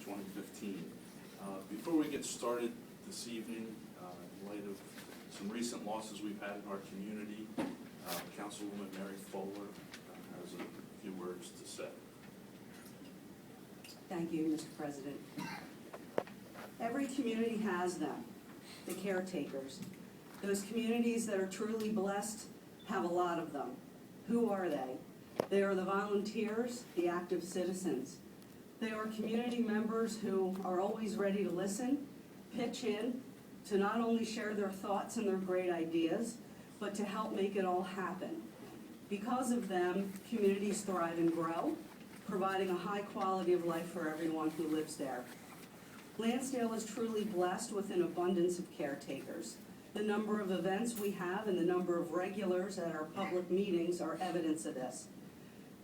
2015. Before we get started this evening, in light of some recent losses we've had in our community, Councilwoman Mary Fowler has a few words to say. Thank you, Mr. President. Every community has them, the caretakers. Those communities that are truly blessed have a lot of them. Who are they? They are the volunteers, the active citizens. They are community members who are always ready to listen, pitch in, to not only share their thoughts and their great ideas, but to help make it all happen. Because of them, communities thrive and grow, providing a high quality of life for everyone who lives there. Lansdale is truly blessed with an abundance of caretakers. The number of events we have and the number of regulars at our public meetings are evidence of this.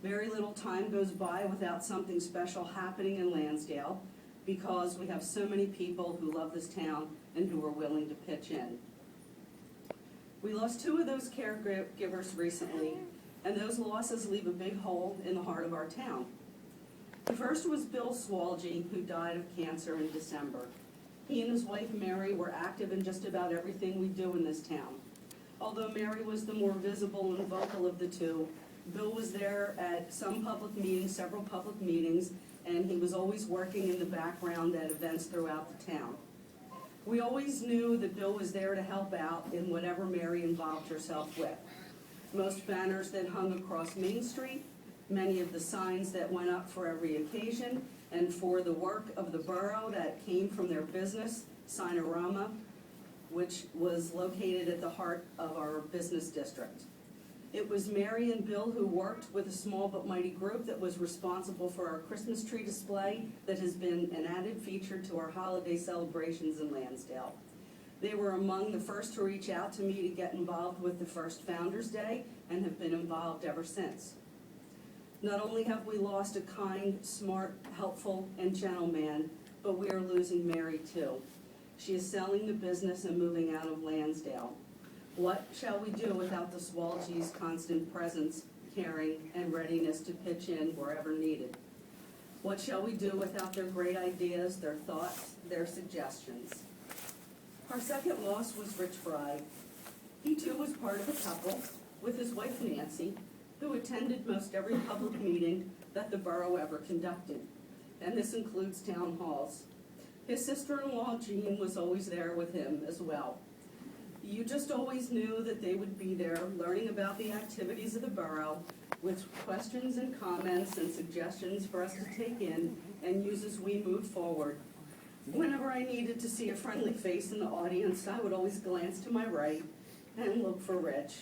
Very little time goes by without something special happening in Lansdale because we have so many people who love this town and who are willing to pitch in. We lost two of those caregivers recently, and those losses leave a big hole in the heart of our town. The first was Bill Schwalje, who died of cancer in December. He and his wife Mary were active in just about everything we do in this town. Although Mary was the more visible and vocal of the two, Bill was there at some public meetings, several public meetings, and he was always working in the background at events throughout the town. We always knew that Bill was there to help out in whatever Mary involved herself with. Most banners that hung across Main Street, many of the signs that went up for every occasion, and for the work of the borough that came from their business, Signorama, which was located at the heart of our business district. It was Mary and Bill who worked with a small but mighty group that was responsible for our Christmas tree display that has been an added feature to our holiday celebrations in Lansdale. They were among the first to reach out to me to get involved with the first Founders Day and have been involved ever since. Not only have we lost a kind, smart, helpful, and gentle man, but we are losing Mary too. She is selling the business and moving out of Lansdale. What shall we do without the Schwalje's constant presence, caring, and readiness to pitch in wherever needed? What shall we do without their great ideas, their thoughts, their suggestions? Our second loss was Rich Frei. He too was part of a couple with his wife Nancy, who attended most every public meeting that the borough ever conducted, and this includes town halls. His sister-in-law Jean was always there with him as well. You just always knew that they would be there learning about the activities of the borough with questions and comments and suggestions for us to take in and use as we move forward. Whenever I needed to see a friendly face in the audience, I would always glance to my right and look for Rich.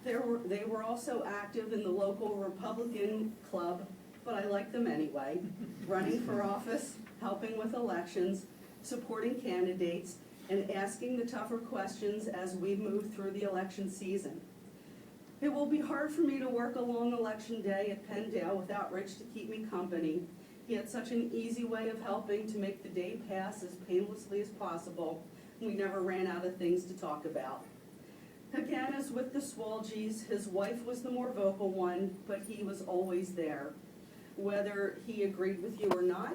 They were also active in the local Republican club, but I liked them anyway, running for office, helping with elections, supporting candidates, and asking the tougher questions as we move through the election season. It will be hard for me to work a long election day at Penndale without Rich to keep me company. He had such an easy way of helping to make the day pass as painlessly as possible. We never ran out of things to talk about. Again, as with the Schwaljes, his wife was the more vocal one, but he was always there. Whether he agreed with you or not,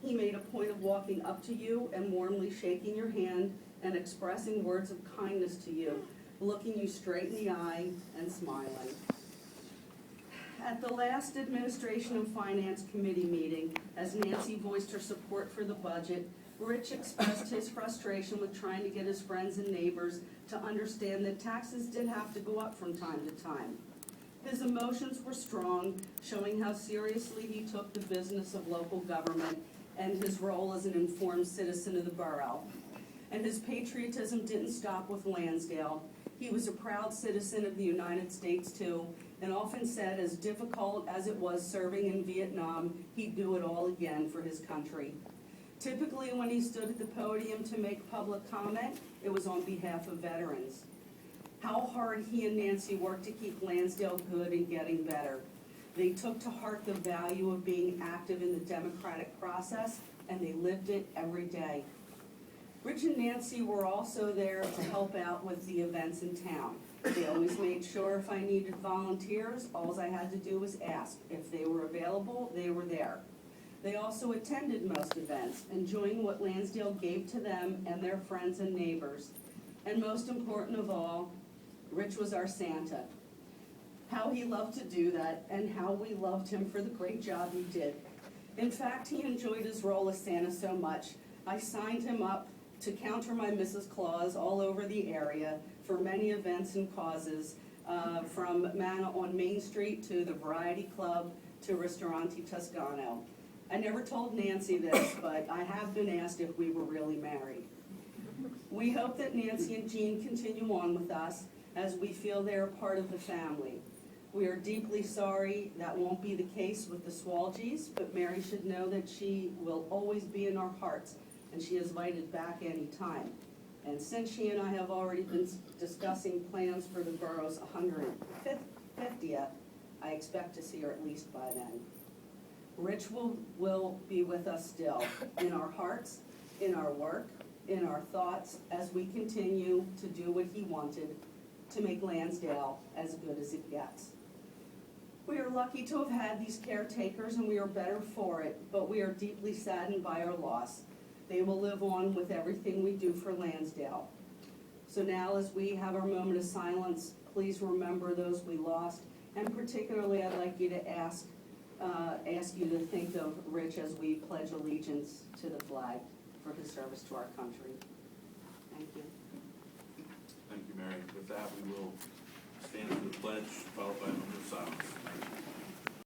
he made a point of walking up to you and warmly shaking your hand and expressing words of kindness to you, looking you straight in the eye and smiling. At the last Administration and Finance Committee meeting, as Nancy voiced her support for the budget, Rich expressed his frustration with trying to get his friends and neighbors to understand that taxes did have to go up from time to time. His emotions were strong, showing how seriously he took the business of local government and his role as an informed citizen of the borough. And his patriotism didn't stop with Lansdale. He was a proud citizen of the United States too, and often said as difficult as it was serving in Vietnam, he'd do it all again for his country. Typically when he stood at the podium to make public comment, it was on behalf of veterans. How hard he and Nancy worked to keep Lansdale good and getting better. They took to heart the value of being active in the democratic process, and they lived it every day. Rich and Nancy were also there to help out with the events in town. They always made sure if I needed volunteers, all I had to do was ask. If they were available, they were there. They also attended most events, enjoying what Lansdale gave to them and their friends and neighbors. And most important of all, Rich was our Santa. How he loved to do that, and how we loved him for the great job he did. In fact, he enjoyed his role as Santa so much, I signed him up to counter my Mrs. Claus all over the area for many events and causes, from Manna on Main Street to the Variety Club to Ristorante Toscano. I never told Nancy this, but I have been asked if we were really married. We hope that Nancy and Jean continue on with us, as we feel they are part of the family. We are deeply sorry that won't be the case with the Schwaljes, but Mary should know that she will always be in our hearts, and she is invited back any time. And since she and I have already been discussing plans for the borough's 150th, I expect to see her at least by then. Rich will be with us still, in our hearts, in our work, in our thoughts, as we continue to do what he wanted, to make Lansdale as good as it gets. We are lucky to have had these caretakers, and we are better for it, but we are deeply saddened by our loss. They will live on with everything we do for Lansdale. So now, as we have our moment of silence, please remember those we lost, and particularly I'd like you to ask you to think of Rich as we pledge allegiance to the flag for his service to our country. Thank you. Thank you, Mary. With that, we will stand for the pledge, followed by a moment of silence.